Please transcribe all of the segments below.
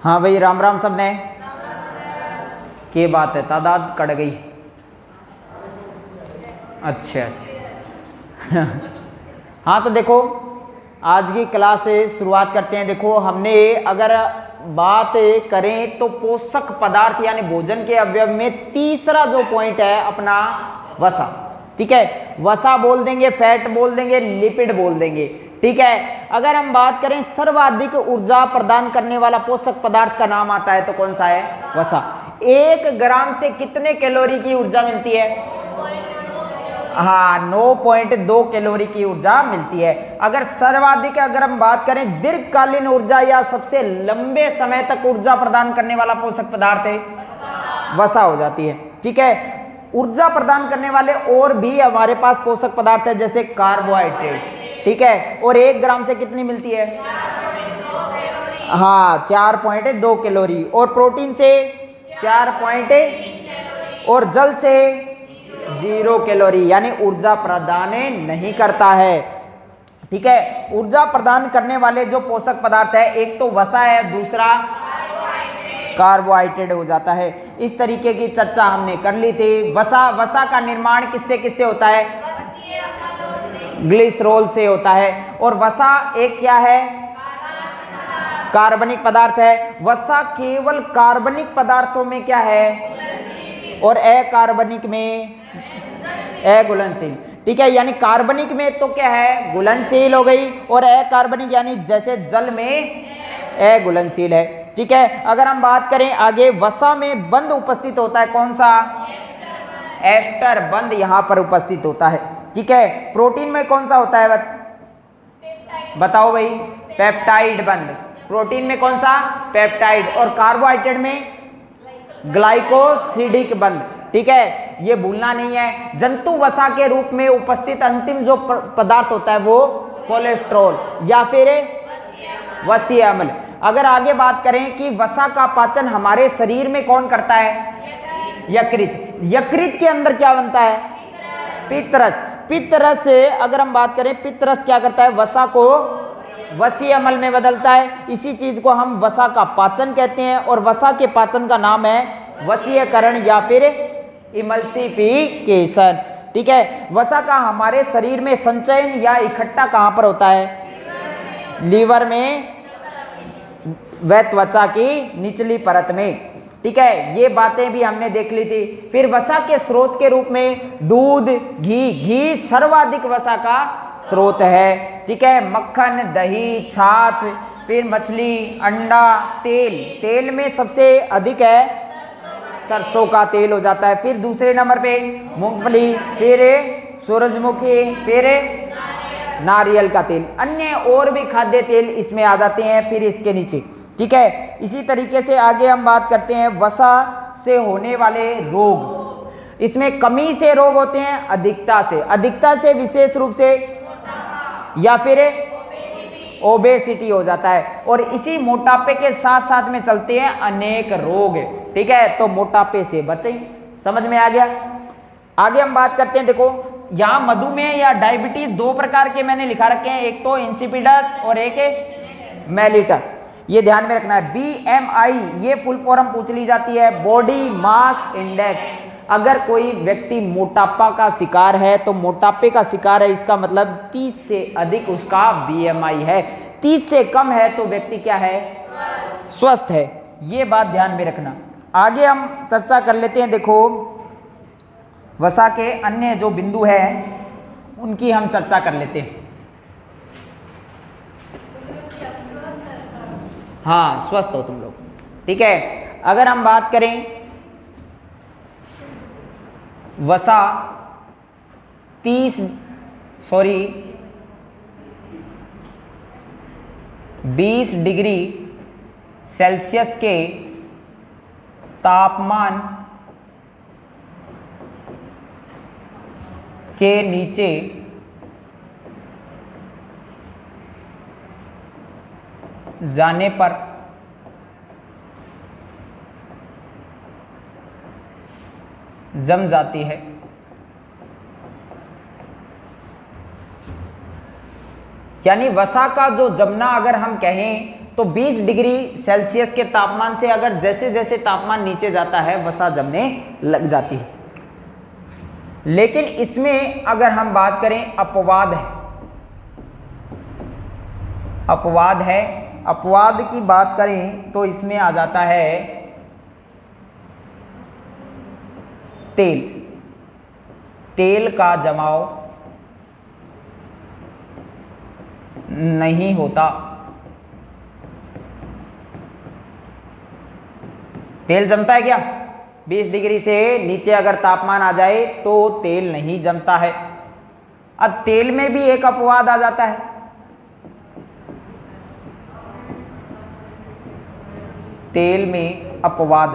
हाँ भाई, राम राम सबने। क्या बात है, तादाद कट गई। अच्छा अच्छा। हाँ तो देखो, आज की क्लास से शुरुआत करते हैं। देखो, हमने अगर बात करें तो पोषक पदार्थ यानी भोजन के अवयव में तीसरा जो पॉइंट है अपना वसा। ठीक है, वसा बोल देंगे, फैट बोल देंगे, लिपिड बोल देंगे। ठीक है, अगर हम बात करें सर्वाधिक ऊर्जा प्रदान करने वाला पोषक पदार्थ का नाम आता है तो कौन सा है? वसा। 1 ग्राम से कितने कैलोरी की ऊर्जा मिलती है? हाँ, 9.2 कैलोरी की ऊर्जा मिलती है। अगर सर्वाधिक अगर हम बात करें दीर्घकालीन ऊर्जा या सबसे लंबे समय तक ऊर्जा प्रदान करने वाला पोषक पदार्थ है वसा हो जाती है। ठीक है, ऊर्जा प्रदान करने वाले और भी हमारे पास पोषक पदार्थ है जैसे कार्बोहाइड्रेट। ठीक है, और 1 ग्राम से कितनी मिलती है? हाँ, 4.2 कैलोरी। और प्रोटीन से 4 और जल से 0 कैलोरी, यानी ऊर्जा प्रदान नहीं करता है। ठीक है, ऊर्जा प्रदान करने वाले जो पोषक पदार्थ है, एक तो वसा है, दूसरा कार्बोहाइड्रेट हो जाता है। इस तरीके की चर्चा हमने कर ली थी। वसा का निर्माण किससे किससे होता है? ग्लिसरॉल से होता है। और वसा एक क्या है? कार्बनिक पदार्थ है। वसा केवल कार्बनिक पदार्थों में क्या है? और अकार्बनिक में अघुलनशील। ठीक है, यानी कार्बनिक में तो क्या है? घुलनशील हो गई, और अकार्बनिक यानी जैसे जल में अघुलनशील है। ठीक है, अगर हम बात करें आगे, वसा में बंध उपस्थित होता है, कौन सा? एस्टर बंध यहां पर उपस्थित होता है। ठीक है, प्रोटीन में कौन सा होता है? बताओ भाई। पेप्टाइड बंध। प्रोटीन में कौन सा? पेप्टाइड। और कार्बोहाइड्रेट में ग्लाइकोसिडिक बंध। ठीक है, ये भूलना नहीं है। जंतु वसा के रूप में उपस्थित अंतिम जो पदार्थ होता है वो कोलेस्ट्रॉल या फिर वसीय अम्ल। अगर आगे बात करें कि वसा का पाचन हमारे शरीर में कौन करता है? यकृत। यकृत के अंदर क्या बनता है? पित्तरस। पित्तरस से अगर हम बात करें, पित्तरस क्या करता है? वसा को वसीय अम्ल में बदलता है। इसी चीज को हम वसा का पाचन कहते हैं, और वसा के पाचन का नाम है वसीयकरण या फिर इमल्सिफिकेशन। ठीक है, वसा का हमारे शरीर में संचयन या इकट्ठा कहां पर होता है? लीवर में व त्वचा की निचली परत में। ठीक है, ये बातें भी हमने देख ली थी। फिर वसा के स्रोत के रूप में दूध, घी सर्वाधिक वसा का स्रोत है। ठीक है, मक्खन, दही, छाछ, फिर मछली, अंडा, तेल में सबसे अधिक है सरसों का तेल हो जाता है। फिर दूसरे नंबर पे मूंगफली, फिर सूरजमुखी, फिर नारियल का तेल। अन्य और भी खाद्य तेल इसमें आ जाते हैं फिर इसके नीचे। ठीक है, इसी तरीके से आगे हम बात करते हैं वसा से होने वाले रोग। इसमें कमी से रोग होते हैं, अधिकता से विशेष रूप से या फिर ओबेसिटी हो जाता है। और इसी मोटापे के साथ साथ में चलते हैं अनेक रोग। ठीक है, तो मोटापे से बचें। समझ में आ गया? आगे हम बात करते हैं। देखो, यहाँ मधुमेह या डायबिटीज 2 प्रकार के मैंने लिखा रखे हैं, एक तो इंसिपिडस और एक मेलिटस। ये ध्यान में रखना है। BMI ये फुल फॉर्म पूछ ली जाती है, बॉडी मास इंडेक्स। अगर कोई व्यक्ति मोटापा का शिकार है तो मोटापे का शिकार है, इसका मतलब 30 से अधिक उसका BMI है। 30 से कम है तो व्यक्ति क्या है? स्वस्थ है। ये बात ध्यान में रखना। आगे हम चर्चा कर लेते हैं। देखो, वसा के अन्य जो बिंदु है उनकी हम चर्चा कर लेते हैं। हाँ, स्वस्थ हो तुम लोग। ठीक है, अगर हम बात करें वसा 20 डिग्री सेल्सियस के तापमान के नीचे जाने पर जम जाती है। यानी वसा का जो जमना अगर हम कहें तो 20 डिग्री सेल्सियस के तापमान से अगर जैसे जैसे तापमान नीचे जाता है वसा जमने लग जाती है। लेकिन इसमें अगर हम बात करें अपवाद है, अपवाद की बात करें तो इसमें आ जाता है तेल का जमाव नहीं होता। तेल जमता है क्या? 20 डिग्री से नीचे अगर तापमान आ जाए तो तेल नहीं जमता है। अब तेल में भी एक अपवाद आ जाता है, तेल में अपवाद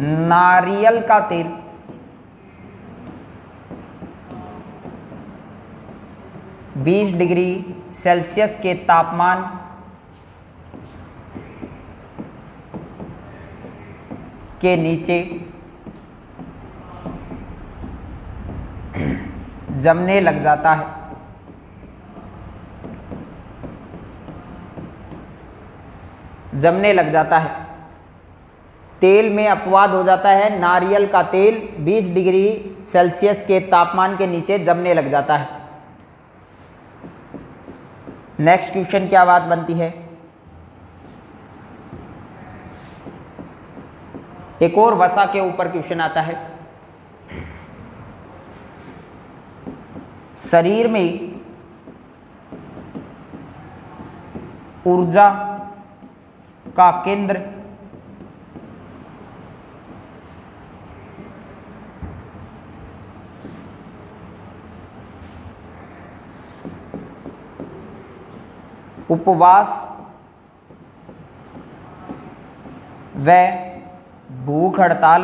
नारियल का तेल, बीस डिग्री सेल्सियस के तापमान के नीचे जमने लग जाता है। जमने लग जाता है, तेल में अपवाद हो जाता है। नारियल का तेल 20 डिग्री सेल्सियस के तापमान के नीचे जमने लग जाता है। नेक्स्ट क्वेश्चन क्या बात बनती है? एक और वसा के ऊपर क्वेश्चन आता है। शरीर में ऊर्जा का केंद्र उपवास व भूख हड़ताल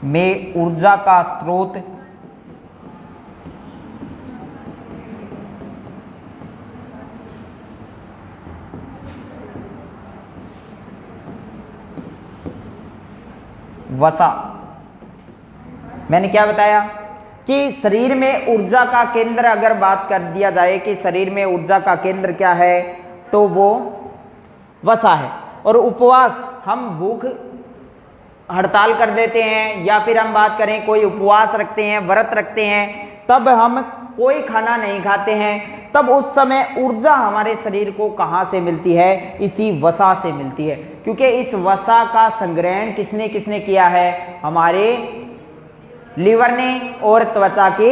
में ऊर्जा का स्रोत वसा। मैंने क्या बताया कि शरीर में ऊर्जा का केंद्र अगर बात कर दिया जाए कि शरीर में ऊर्जा का केंद्र क्या है तो वो वसा है। और उपवास हम भूख हड़ताल कर देते हैं या फिर हम बात करें कोई उपवास रखते हैं, व्रत रखते हैं, तब हम कोई खाना नहीं खाते हैं, तब उस समय ऊर्जा हमारे शरीर को कहाँ से मिलती है? इसी वसा से मिलती है। क्योंकि इस वसा का संग्रहण किसने किसने किया है? हमारे लीवर ने और त्वचा की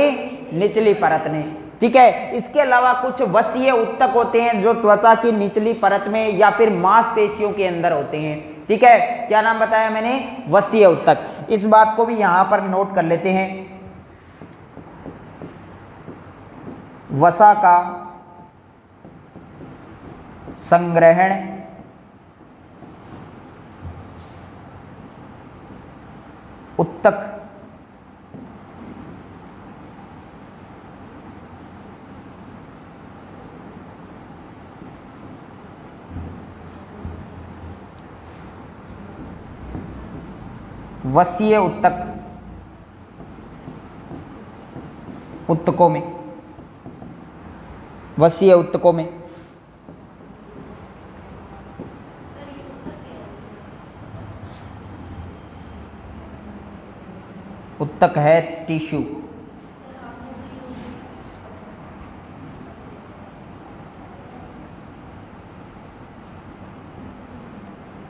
निचली परत ने। ठीक है, इसके अलावा कुछ वसीय उत्तक होते हैं जो त्वचा की निचली परत में या फिर मांसपेशियों के अंदर होते हैं। ठीक है, क्या नाम बताया मैंने? वसीय उत्तक। इस बात को भी यहां पर नोट कर लेते हैं। वसा का संग्रहण उत्तक वसीय उत्तक उत्तकों में, वसीय उत्तकों में उत्तक है टिश्यू।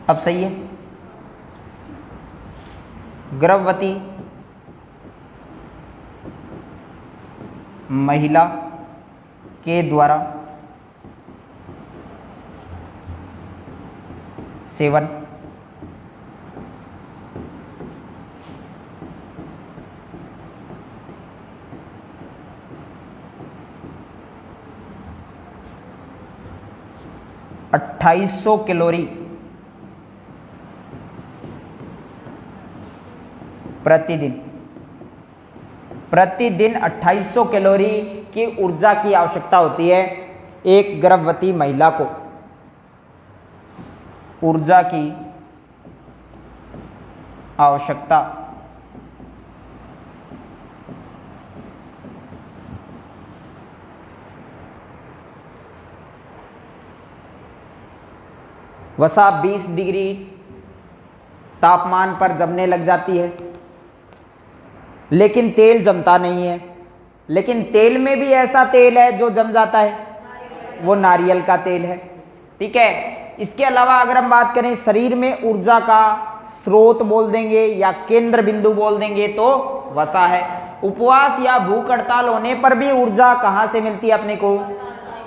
अब सही है। गर्भवती महिला के द्वारा सेवन (2800 कैलोरी प्रतिदिन 2800 कैलोरी की ऊर्जा की आवश्यकता होती है एक गर्भवती महिला को। ऊर्जा की आवश्यकता वसा 20 डिग्री तापमान पर जमने लग जाती है, लेकिन तेल जमता नहीं है। लेकिन तेल में भी ऐसा तेल है जो जम जाता है, वो नारियल का तेल है। ठीक है। इसके अलावा अगर हम बात करें शरीर में ऊर्जा का स्रोत बोल देंगे या केंद्र बिंदु बोल देंगे तो वसा है। उपवास या भूख हड़ताल होने पर भी ऊर्जा कहां से मिलती है अपने को?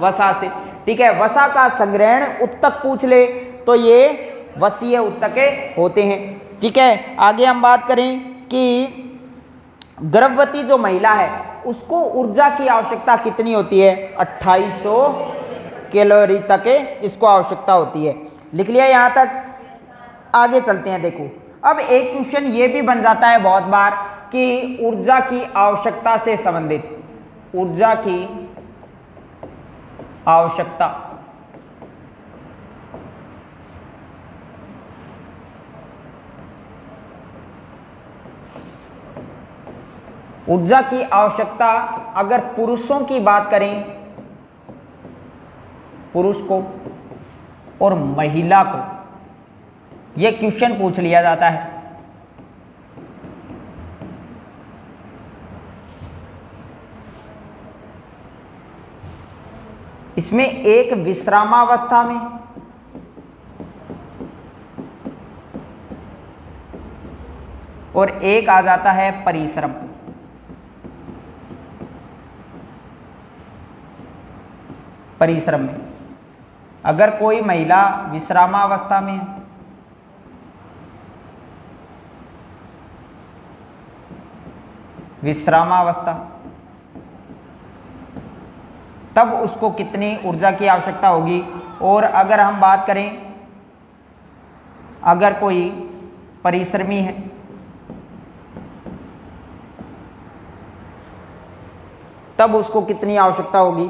वसा से। ठीक है। वसा का संग्रहण उत्तक पूछ ले तो ये वसीय उत्तके होते हैं। ठीक है। आगे हम बात करें कि गर्भवती जो महिला है उसको ऊर्जा की आवश्यकता कितनी होती है? 2800 कैलोरी तक इसको आवश्यकता होती है। लिख लिया यहां तक? आगे चलते हैं। देखो अब एक क्वेश्चन ये भी बन जाता है बहुत बार कि ऊर्जा की आवश्यकता से संबंधित, ऊर्जा की आवश्यकता, ऊर्जा की आवश्यकता अगर पुरुषों की बात करें, पुरुष को और महिला को, यह क्वेश्चन पूछ लिया जाता है। इसमें एक विश्रामावस्था में और एक आ जाता है परिश्रम। परिश्रम में अगर कोई महिला विश्रामावस्था में है, विश्रामावस्था, तब उसको कितनी ऊर्जा की आवश्यकता होगी। और अगर हम बात करें अगर कोई परिश्रमी है, तब उसको कितनी आवश्यकता होगी।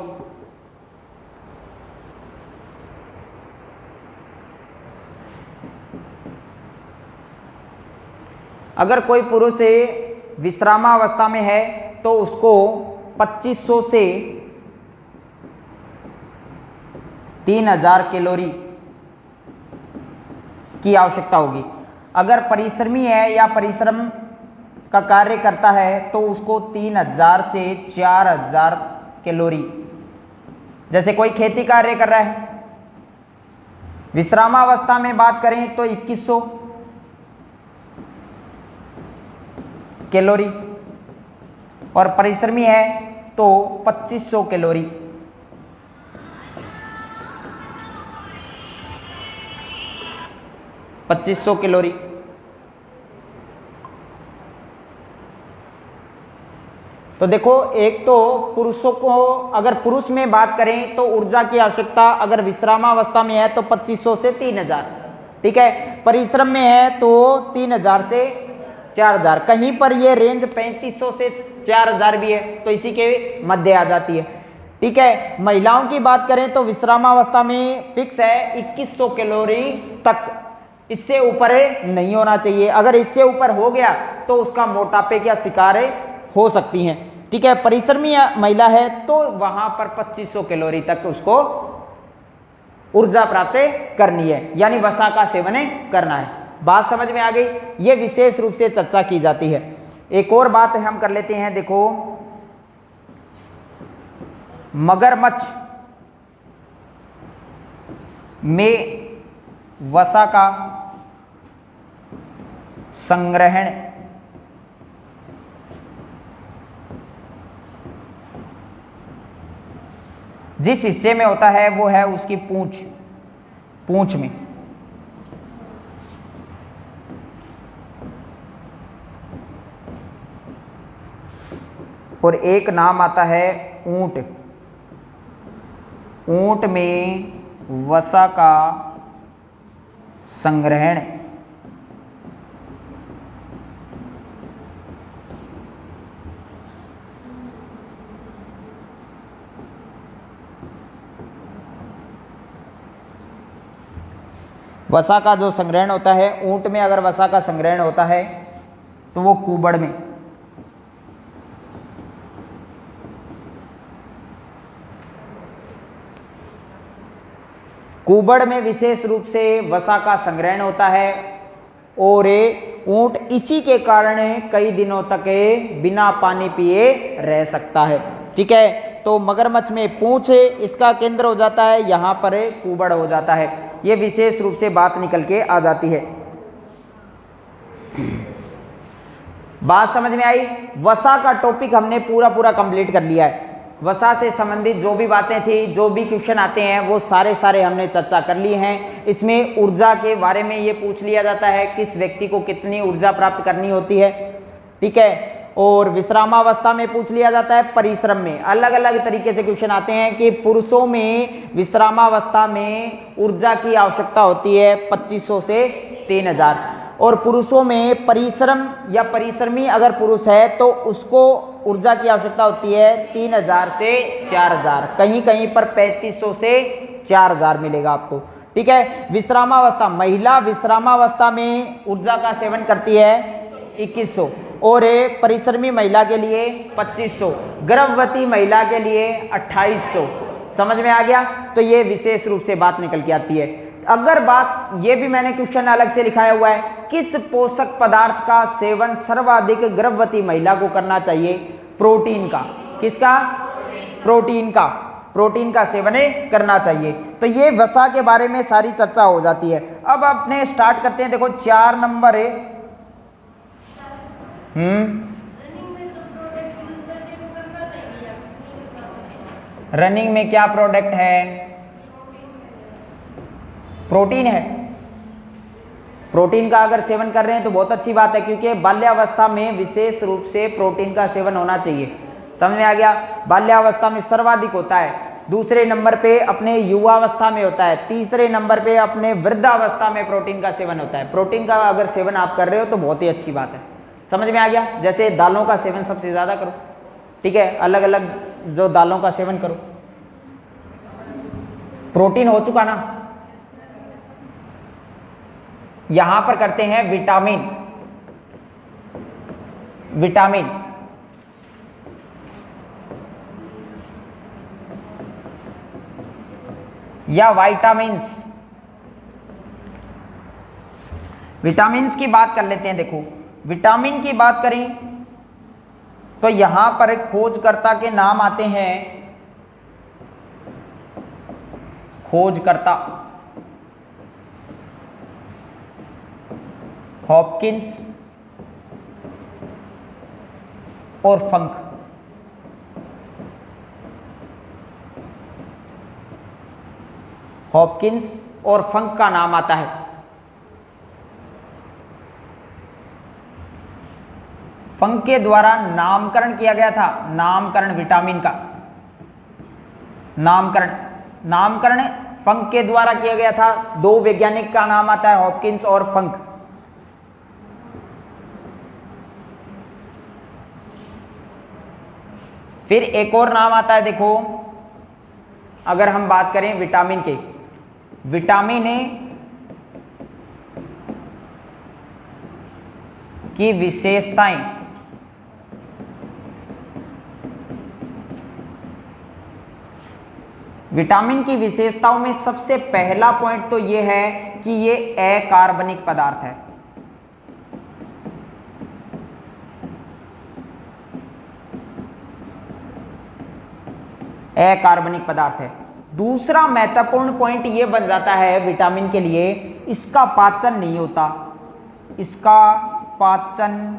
अगर कोई पुरुष विश्रामावस्था में है तो उसको 2500 से 3000 कैलोरी की आवश्यकता होगी। अगर परिश्रमी है या परिश्रम का कार्य करता है तो उसको 3000 से 4000 कैलोरी। जैसे कोई खेती कार्य कर रहा है, विश्रामावस्था में बात करें तो 2100 कैलोरी, और परिश्रमी है तो 2500 कैलोरी। कैलोरी। तो देखो एक तो पुरुषों को अगर पुरुष में बात करें तो ऊर्जा की आवश्यकता अगर विश्रामावस्था में है तो 2500 से 3000। ठीक है। परिश्रम में है तो 3000 से 4000। कहीं पर ये रेंज 3500 से 4000 भी है तो इसी के मध्य आ जाती है। ठीक है। महिलाओं की बात करें तो विश्रामावस्था में फिक्स है 2100 कैलोरी तक, इससे ऊपर नहीं होना चाहिए। अगर इससे ऊपर हो गया तो उसका मोटापे का शिकार हो सकती हैं। ठीक है। परिश्रमी महिला है तो वहां पर 2500 कैलोरी तक उसको ऊर्जा प्राप्त करनी है, यानी वसा का सेवन करना है। बात समझ में आ गई? यह विशेष रूप से चर्चा की जाती है। एक और बात हम कर लेते हैं। देखो मगरमच्छ में वसा का संग्रहण जिस हिस्से में होता है वो है उसकी पूंछ, पूंछ में। और एक नाम आता है ऊंट। ऊंट में वसा का संग्रहण वसा का जो संग्रहण होता है, ऊंट में अगर वसा का संग्रहण होता है तो वो कुबड़ में, कुबड़ में विशेष रूप से वसा का संग्रहण होता है और ऊंट इसी के कारण कई दिनों तक बिना पानी पिए रह सकता है। ठीक है, तो मगरमच्छ में पूंछ इसका केंद्र हो जाता है, यहां पर कुबड़ हो जाता है। यह विशेष रूप से बात निकल के आ जाती है। बात समझ में आई? वसा का टॉपिक हमने पूरा कंप्लीट कर लिया है। वसा से संबंधित जो भी बातें थी, जो भी क्वेश्चन आते हैं, वो सारे हमने चर्चा कर लिए हैं। इसमें ऊर्जा के बारे में ये पूछ लिया जाता है, किस व्यक्ति को कितनी ऊर्जा प्राप्त करनी होती है। ठीक है, और विश्रामावस्था में पूछ लिया जाता है। परिश्रम में अलग अलग तरीके से क्वेश्चन आते हैं कि पुरुषों में विश्रामावस्था में ऊर्जा की आवश्यकता होती है 2500 से 3000, और पुरुषों में परिश्रम या परिश्रमी अगर पुरुष है तो उसको ऊर्जा की आवश्यकता होती है 3000 से 4000, कहीं कहीं पर 3500 से 4000 मिलेगा आपको। ठीक है, विश्रामावस्था, महिला विश्रामावस्था में ऊर्जा का सेवन करती है 2100, और परिश्रमी महिला के लिए 2500, गर्भवती महिला के लिए 2800। समझ में आ गया? तो ये विशेष रूप से बात निकल के आती है। अगर बात, ये भी मैंने क्वेश्चन अलग से लिखाया हुआ है, किस पोषक पदार्थ का सेवन सर्वाधिक गर्भवती महिला को करना चाहिए? प्रोटीन का। किसका? प्रोटीन का। प्रोटीन का सेवन करना चाहिए। तो ये वसा के बारे में सारी चर्चा हो जाती है। अब अपने स्टार्ट करते हैं। देखो 4 नंबर है, रनिंग में क्या प्रोडक्ट है? प्रोटीन है। प्रोटीन का अगर सेवन कर रहे हैं तो बहुत अच्छी बात है, क्योंकि बाल्यावस्था में विशेष रूप से प्रोटीन का सेवन होना चाहिए। समझ में आ गया? बाल्यावस्था में सर्वाधिक होता है, दूसरे नंबर पे अपने युवावस्था में होता है, तीसरे नंबर पे अपने वृद्धावस्था में प्रोटीन का सेवन होता है। प्रोटीन का अगर सेवन आप कर रहे हो तो बहुत ही अच्छी बात है। समझ में आ गया? जैसे दालों का सेवन सबसे ज्यादा करो। ठीक है, अलग अलग जो दालों का सेवन करो। प्रोटीन हो चुका ना। यहां पर करते हैं विटामिन। विटामिन या वाइटामिन्स। विटामिन्स की बात कर लेते हैं। देखो विटामिन की बात करें तो यहां पर एक खोजकर्ता के नाम आते हैं। खोजकर्ता हॉपकिंस और फंक। हॉपकिंस और फंक का नाम आता है। फंक के द्वारा नामकरण किया गया था, नामकरण विटामिन का नामकरण फंक के द्वारा किया गया था। 2 वैज्ञानिक का नाम आता है, हॉपकिंस और फंक। फिर एक और नाम आता है। देखो अगर हम बात करें विटामिन के, विटामिन ए की विशेषताएं, विटामिन की विशेषताओं में सबसे पहला पॉइंट तो यह है कि यह अकार्बनिक पदार्थ है। अकार्बनिक पदार्थ है। दूसरा महत्वपूर्ण पॉइंट यह बन जाता है विटामिन के लिए, इसका पाचन नहीं होता। इसका पाचन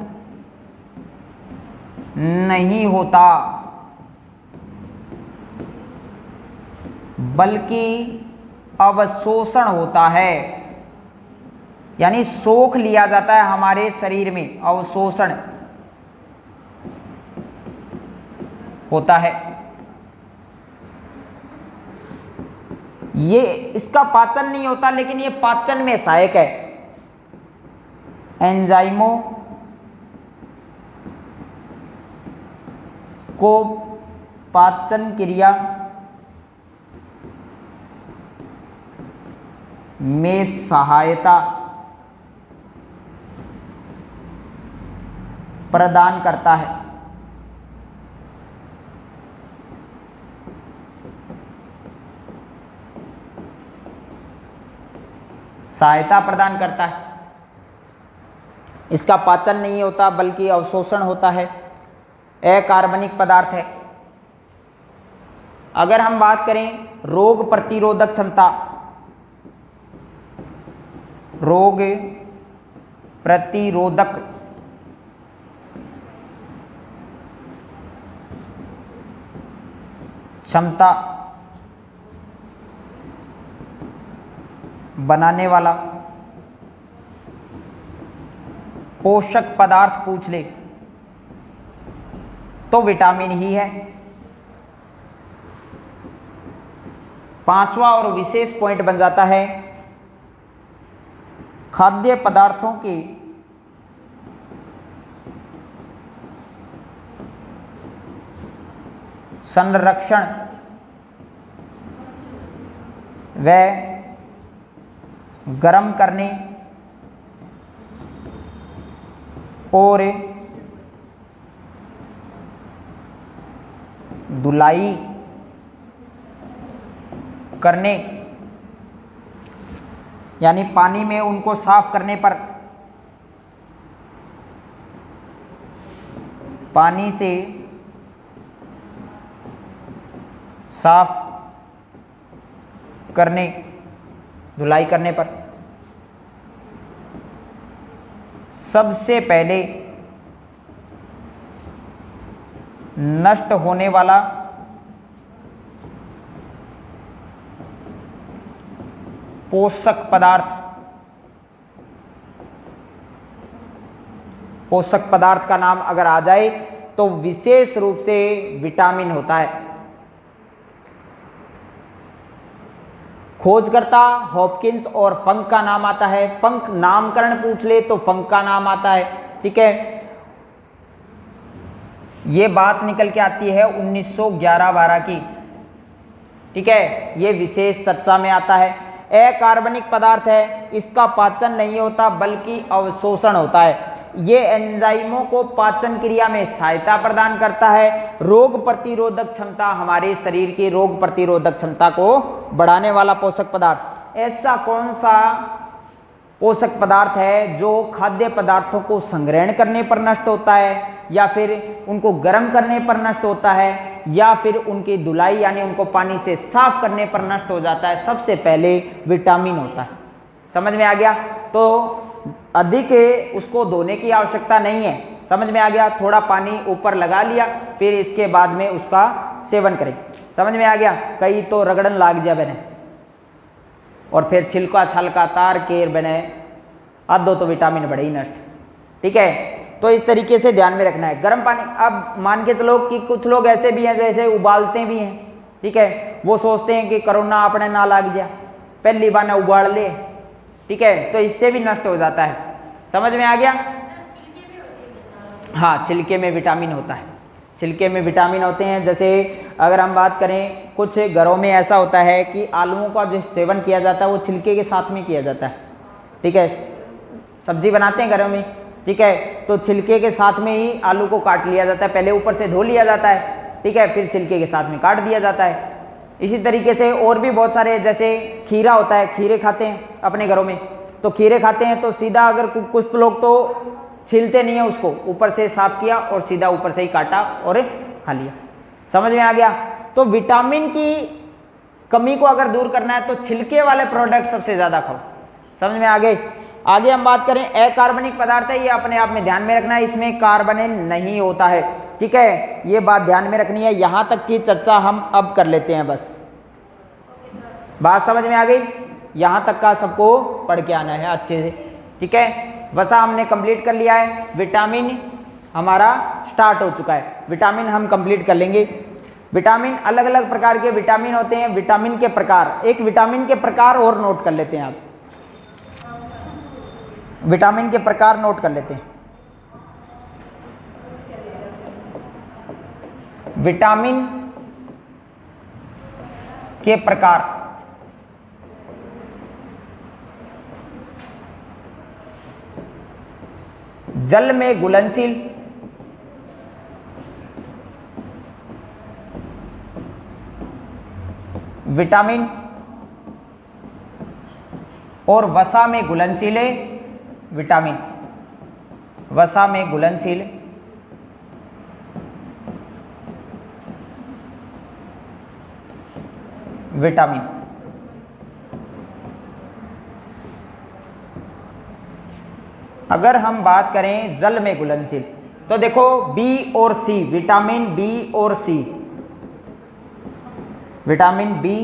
नहीं होता, बल्कि अवशोषण होता है। यानी सोख लिया जाता है हमारे शरीर में, अवशोषण होता है। ये इसका पाचन नहीं होता, लेकिन ये पाचन में सहायक है। एंजाइमों को पाचन क्रिया में सहायता प्रदान करता है। सहायता प्रदान करता है। इसका पाचन नहीं होता बल्कि अवशोषण होता है। अकार्बनिक पदार्थ है। अगर हम बात करें रोग प्रतिरोधक क्षमता, रोग प्रतिरोधक क्षमता बनाने वाला पोषक पदार्थ पूछ ले तो विटामिन ही है। पांचवा और विशेष पॉइंट बन जाता है खाद्य पदार्थों के संरक्षण व गर्म करने और धुलाई करने, यानी पानी में उनको साफ करने पर, पानी से साफ करने, धुलाई करने पर सबसे पहले नष्ट होने वाला पोषक पदार्थ, पोषक पदार्थ का नाम अगर आ जाए तो विशेष रूप से विटामिन होता है। खोजकर्ता हॉपकिंस और फंक का नाम आता है। फंक नामकरण पूछ ले तो फंक का नाम आता है। ठीक है, ये बात निकल के आती है 1911-12 की। ठीक है, ये विशेष चर्चा में आता है। अकार्बनिक पदार्थ है, इसका पाचन नहीं होता बल्कि अवशोषण होता है। ये एंजाइमों को पाचन क्रिया में सहायता प्रदान करता है। रोग प्रतिरोधक क्षमता, हमारे शरीर की रोग प्रतिरोधक क्षमता को बढ़ाने वाला पोषक पदार्थ। ऐसा कौन सा पोषक पदार्थ है जो खाद्य पदार्थों को संग्रहण करने पर नष्ट होता है, या फिर उनको गर्म करने पर नष्ट होता है, या फिर उनकी धुलाई यानी उनको पानी से साफ करने पर नष्ट हो जाता है? सबसे पहले विटामिन होता है। समझ में आ गया? तो अधिक उसको धोने की आवश्यकता नहीं है। समझ में आ गया? थोड़ा पानी ऊपर लगा लिया, फिर इसके बाद में उसका सेवन करें। समझ में आ गया? कई तो रगड़न लाग जा बने और फिर छिलका छलका तार केर बने, आधो तो विटामिन बड़े ही नष्ट। ठीक है, तो इस तरीके से ध्यान में रखना है। गर्म पानी, अब मान के चलो कि कुछ लोग ऐसे भी हैं जैसे उबालते भी हैं। ठीक है, वो सोचते हैं कि कोरोना अपने ना लग जाए, पहली बार ना उबाल ले। ठीक है, तो इससे भी नष्ट हो जाता है। समझ में आ गया? हाँ, छिलके में विटामिन होता है। छिलके में विटामिन होते हैं। जैसे अगर हम बात करें, कुछ घरों में ऐसा होता है कि आलूओं का जो सेवन किया जाता है वो छिलके के साथ में किया जाता है। ठीक है, सब्जी बनाते हैं घरों में। ठीक है, तो छिलके के साथ में ही आलू को काट लिया जाता है। पहले ऊपर से धो लिया जाता है, ठीक है, फिर छिलके के साथ में काट दिया जाता है। इसी तरीके से और भी बहुत सारे, जैसे खीरा होता है, खीरे खाते हैं अपने घरों में। तो खीरे खाते हैं तो सीधा, अगर कुछ लोग तो छीलते नहीं है उसको, ऊपर से साफ किया और सीधा ऊपर से ही काटा और खा लिया। समझ में आ गया? तो विटामिन की कमी को अगर दूर करना है तो छिलके वाले प्रोडक्ट सबसे ज्यादा खाओ। समझ में आ गए? आगे हम बात करें, अकार्बनिक पदार्थ है, ये अपने आप में ध्यान में रखना है, इसमें कार्बन नहीं होता है। ठीक है, ये बात ध्यान में रखनी है। यहां तक की चर्चा हम अब कर लेते हैं, बस बात समझ में आ गई? यहां तक का सबको पढ़ के आना है अच्छे से। ठीक है, वसा हमने कंप्लीट कर लिया है। विटामिन हमारा स्टार्ट हो चुका है। विटामिन हम कंप्लीट कर लेंगे। विटामिन, अलग अलग प्रकार के विटामिन होते हैं। विटामिन के प्रकार, एक विटामिन के प्रकार और नोट कर लेते हैं आप। विटामिन के प्रकार नोट कर लेते हैं। विटामिन के प्रकार, जल में घुलनशील, विटामिन और वसा में घुलनशील विटामिन, वसा में घुलनशील विटामिन। अगर हम बात करें जल में घुलनशील, तो देखो बी और सी, विटामिन बी और सी, विटामिन बी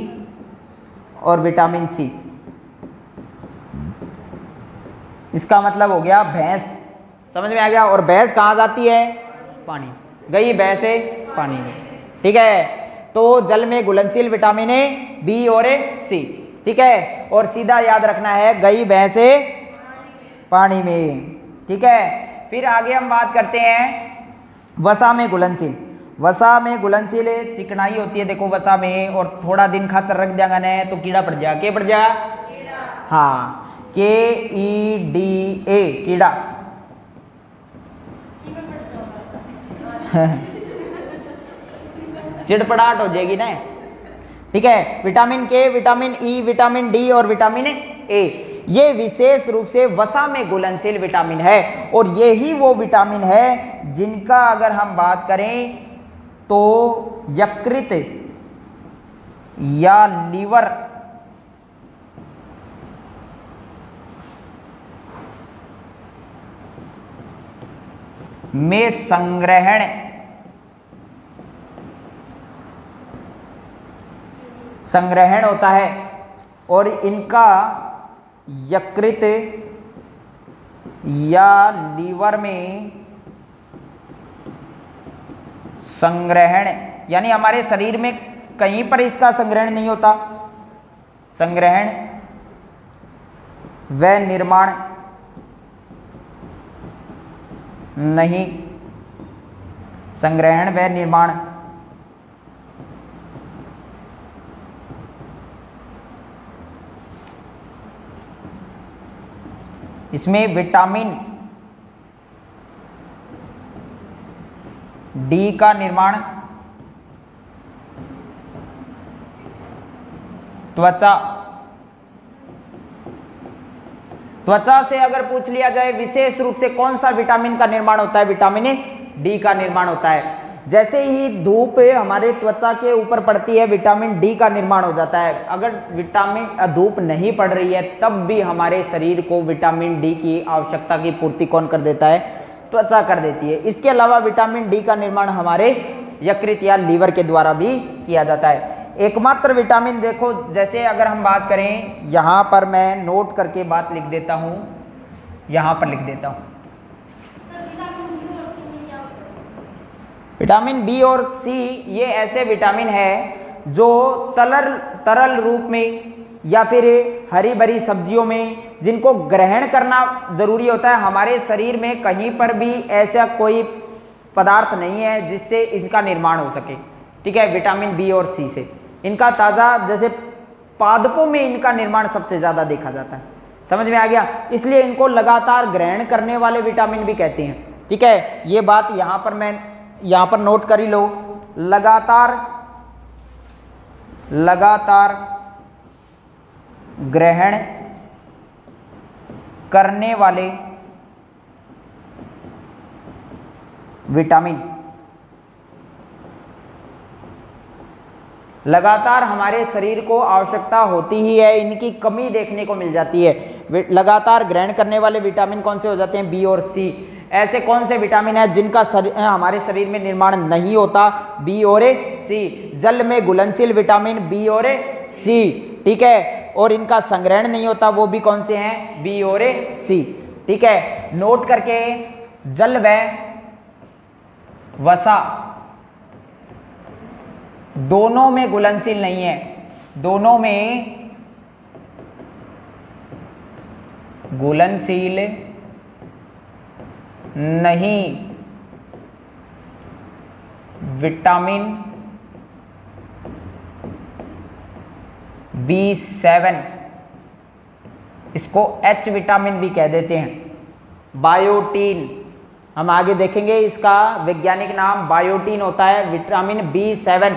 और विटामिन सी, इसका मतलब हो गया भैंस, समझ में आ गया। और भैंस कहाँ जाती है? पानी, गई भैंस पानी में, ठीक है। तो जल में घुलनशील विटामिन ए, बी और सी, ठीक है। और सीधा याद रखना है गई भैंस पानी में, ठीक है। फिर आगे हम बात करते हैं वसा में घुलनशील। वसा में घुलनशील चिकनाई होती है, देखो वसा में, और थोड़ा दिन खातर रख देंगे ना तो कीड़ा पड़ जाएगा। क्या पड़ जाएगा? हाँ, KEDA, कीड़ा। चिड़पड़ाहट हो जाएगी ना, ठीक है। विटामिन के, विटामिन ई, विटामिन डी और विटामिन ए, ये विशेष रूप से वसा में घुलनशील विटामिन है। और यही वो विटामिन है जिनका अगर हम बात करें तो यकृत या लीवर में संग्रहण होता है, और इनका यकृत या लीवर में संग्रहण, यानी हमारे शरीर में कहीं पर इसका संग्रहण नहीं होता, संग्रहण व निर्माण नहीं, संग्रहण व निर्माण इसमें विटामिन डी का निर्माण त्वचा, त्वचा से अगर पूछ लिया जाए विशेष रूप से कौन सा विटामिन का निर्माण होता है, विटामिन डी का निर्माण होता है। जैसे ही धूप हमारे त्वचा के ऊपर पड़ती है विटामिन डी का निर्माण हो जाता है। अगर धूप नहीं पड़ रही है तब भी हमारे शरीर को विटामिन डी की आवश्यकता की पूर्ति कौन कर देता है? त्वचा कर देती है। इसके अलावा विटामिन डी का निर्माण हमारे यकृत या लीवर के द्वारा भी किया जाता है। एकमात्र विटामिन देखो, जैसे अगर हम बात करें, यहां पर मैं नोट करके बात लिख देता हूं, यहां पर लिख देता हूं, विटामिन बी और सी ये ऐसे विटामिन है जो तरल रूप में या फिर हरी भरी सब्जियों में जिनको ग्रहण करना जरूरी होता है। हमारे शरीर में कहीं पर भी ऐसा कोई पदार्थ नहीं है जिससे इनका निर्माण हो सके, ठीक है, विटामिन बी और सी से। इनका ताज़ा जैसे पादपों में इनका निर्माण सबसे ज़्यादा देखा जाता है, समझ में आ गया। इसलिए इनको लगातार ग्रहण करने वाले विटामिन भी कहते हैं, ठीक है। ये बात यहाँ पर मैं यहाँ पर नोट कर ही लो, लगातार ग्रहण करने वाले विटामिन लगातार हमारे शरीर को आवश्यकता होती ही है, इनकी कमी देखने को मिल जाती है। लगातार ग्रहण करने वाले विटामिन कौन से हो जाते हैं? बी और सी। ऐसे कौन से विटामिन है जिनका हमारे शरीर में निर्माण नहीं होता? बी और सी। जल में घुलनशील विटामिन बी और सी, ठीक है, और इनका संग्रहण नहीं होता, वो भी कौन से हैं? बी और सी, ठीक है। नोट करके, जल व वसा दोनों में घुलनशील नहीं है, दोनों में घुलनशील नहीं। विटामिन B7, इसको H विटामिन भी कह देते हैं। बायोटीन, हम आगे देखेंगे, इसका वैज्ञानिक नाम बायोटीन होता है। विटामिन B7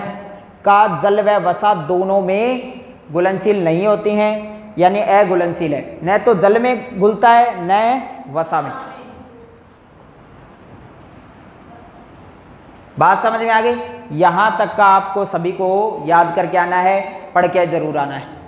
का जल व वसा दोनों में घुलनशील नहीं होती हैं, यानी अघुलनशील है, न तो जल में घुलता है न वसा में। बात समझ में आ गई? यहां तक का आपको सभी को याद करके आना है, पढ़ के जरूर आना है।